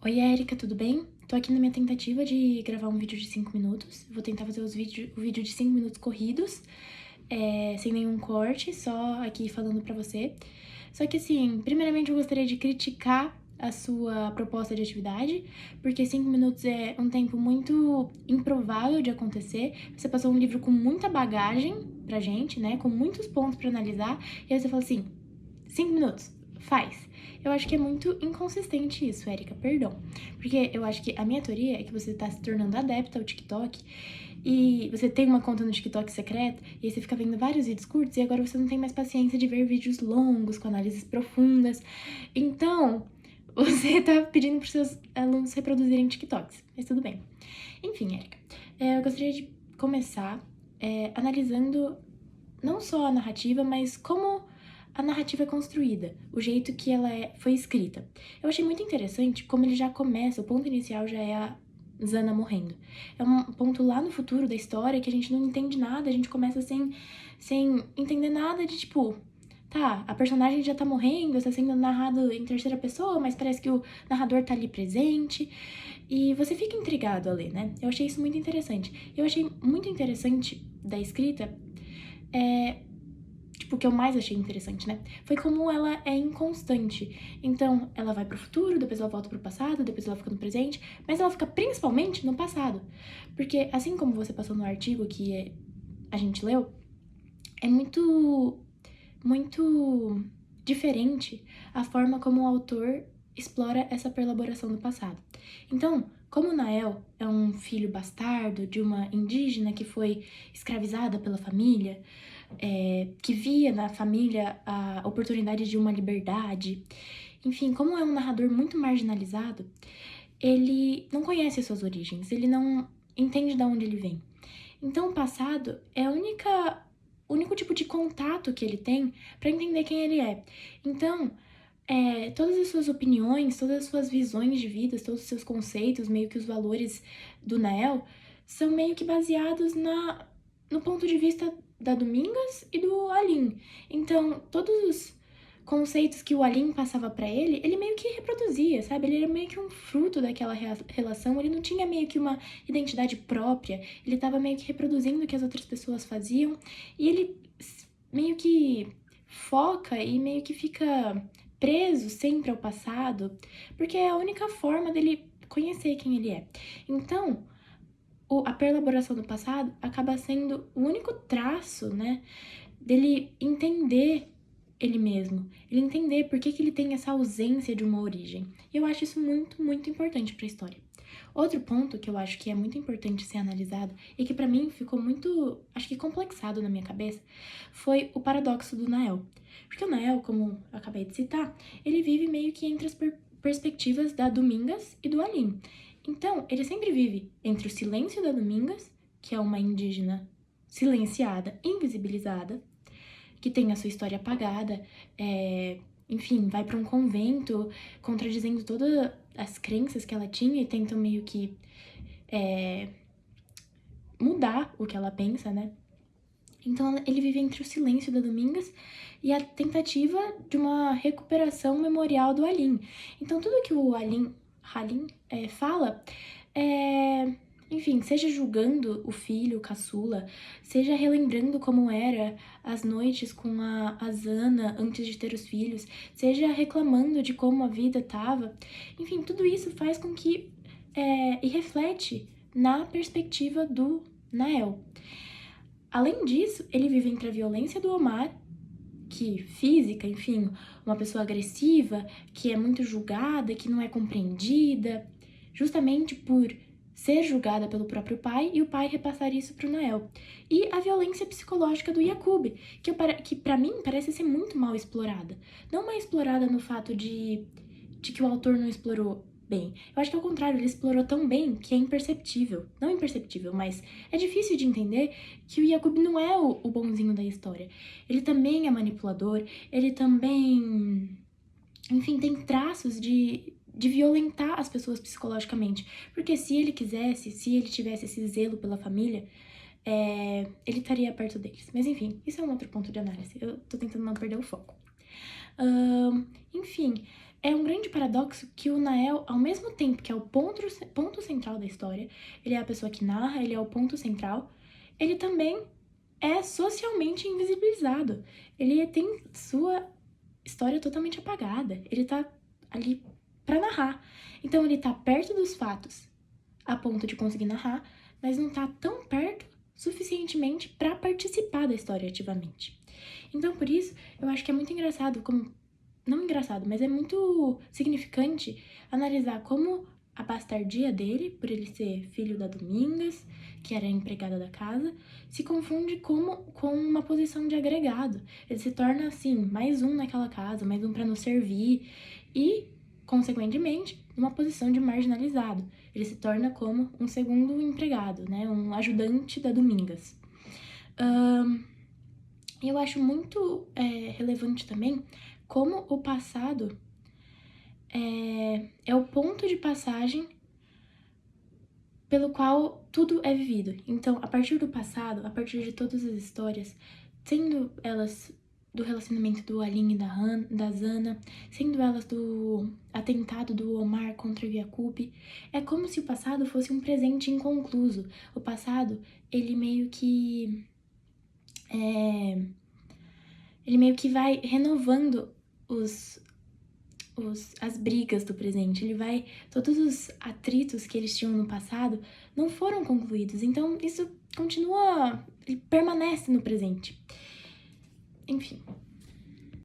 Oi, Erika, tudo bem? Tô aqui na minha tentativa de gravar um vídeo de 5 minutos. Vou tentar fazer o vídeo de 5 minutos corridos, sem nenhum corte, só aqui falando pra você. Só que assim, primeiramente eu gostaria de criticar a sua proposta de atividade, porque 5 minutos é um tempo muito improvável de acontecer. Você passou um livro com muita bagagem pra gente, né? Com muitos pontos pra analisar, e aí você fala assim: 5 minutos, faz. Eu acho que é muito inconsistente isso, Erika, perdão. Porque eu acho que a minha teoria é que você tá se tornando adepta ao TikTok e você tem uma conta no TikTok secreta e aí você fica vendo vários vídeos curtos e agora você não tem mais paciência de ver vídeos longos, com análises profundas. Então, você tá pedindo pros seus alunos reproduzirem TikToks, mas tudo bem. Enfim, Erika, eu gostaria de começar analisando não só a narrativa, mas como a narrativa é construída, o jeito que ela foi escrita. Eu achei muito interessante como ele já começa, o ponto inicial já é a Zana morrendo. É um ponto lá no futuro da história que a gente não entende nada, a gente começa sem entender nada de tipo, tá, a personagem já tá morrendo, está sendo narrado em terceira pessoa, mas parece que o narrador tá ali presente. E você fica intrigado a ler, né? Eu achei isso muito interessante. Eu achei muito interessante da escrita, tipo, o que eu mais achei interessante, né? Foi como ela é inconstante. Então, ela vai pro futuro, depois ela volta pro passado, depois ela fica no presente, mas ela fica principalmente no passado. Porque, assim como você passou no artigo que a gente leu, é muito diferente a forma como o autor explora essa perlaboração do passado. Então, como Nael é um filho bastardo de uma indígena que foi escravizada pela família, que via na família a oportunidade de uma liberdade, enfim, como é um narrador muito marginalizado, ele não conhece as suas origens, ele não entende de onde ele vem. Então, o passado é o único tipo de contato que ele tem para entender quem ele é. Então, todas as suas opiniões, todas as suas visões de vida, todos os seus conceitos, meio que os valores do Nael, são meio que baseados no ponto de vista da Domingas e do Alim. Então, todos os conceitos que o Alim passava pra ele, ele meio que reproduzia, sabe? Ele era meio que um fruto daquela relação, ele não tinha meio que uma identidade própria, ele tava meio que reproduzindo o que as outras pessoas faziam, e ele meio que foca e meio que fica preso sempre ao passado, porque é a única forma dele conhecer quem ele é. Então, a perlaboração do passado acaba sendo o único traço, né, dele entender ele mesmo, ele entender por que ele tem essa ausência de uma origem. E eu acho isso muito, muito importante para a história. Outro ponto que eu acho que é muito importante ser analisado e que para mim ficou muito, acho que complexado na minha cabeça, foi o paradoxo do Nael. Porque o Nael, como eu acabei de citar, ele vive meio que entre as perspectivas da Domingas e do Alim. Então, ele sempre vive entre o silêncio da Domingas, que é uma indígena silenciada, invisibilizada, que tem a sua história apagada, enfim, vai para um convento, contradizendo todas as crenças que ela tinha e tentam meio que mudar o que ela pensa, né? Então ele vive entre o silêncio da Domingas e a tentativa de uma recuperação memorial do Alim. Então tudo que o Halim fala enfim, seja julgando o filho, o caçula, seja relembrando como era as noites com a Zana antes de ter os filhos, seja reclamando de como a vida tava. Enfim, tudo isso faz com que e reflete na perspectiva do Nael. Além disso, ele vive entre a violência do Omar, que física, enfim, uma pessoa agressiva, que é muito julgada, que não é compreendida, justamente por ser julgada pelo próprio pai e o pai repassar isso pro Nael. E a violência psicológica do Yakub, que para mim parece ser muito mal explorada. Não mal explorada no fato de que o autor não explorou bem. Eu acho que ao contrário, ele explorou tão bem que é imperceptível. Não imperceptível, mas é difícil de entender que o Yakub não é o bonzinho da história. Ele também é manipulador, ele também, enfim, tem traços de violentar as pessoas psicologicamente. Porque se ele quisesse, se ele tivesse esse zelo pela família, ele estaria perto deles. Mas enfim, isso é um outro ponto de análise. Eu tô tentando não perder o foco. Enfim, é um grande paradoxo que o Nael, ao mesmo tempo que é o ponto central da história, ele é a pessoa que narra, ele é o ponto central, ele também é socialmente invisibilizado. Ele tem sua história totalmente apagada. Ele tá ali pra narrar. Então ele tá perto dos fatos, a ponto de conseguir narrar, mas não tá tão perto suficientemente para participar da história ativamente. Então, por isso, eu acho que é muito engraçado como não engraçado, mas é muito significante analisar como a bastardia dele, por ele ser filho da Domingas, que era a empregada da casa, se confunde com uma posição de agregado. Ele se torna, assim, mais um naquela casa, mais um para nos servir e, consequentemente, uma posição de marginalizado. Ele se torna como um segundo empregado, né? Um ajudante da Domingas. Eu acho muito relevante também como o passado é o ponto de passagem pelo qual tudo é vivido. Então, a partir do passado, a partir de todas as histórias, sendo elas do relacionamento do Aline e da Zana, sendo elas do atentado do Omar contra o Yacoub, é como se o passado fosse um presente inconcluso. O passado, ele meio que vai renovando as brigas do presente, todos os atritos que eles tinham no passado não foram concluídos, então isso continua, ele permanece no presente. Enfim,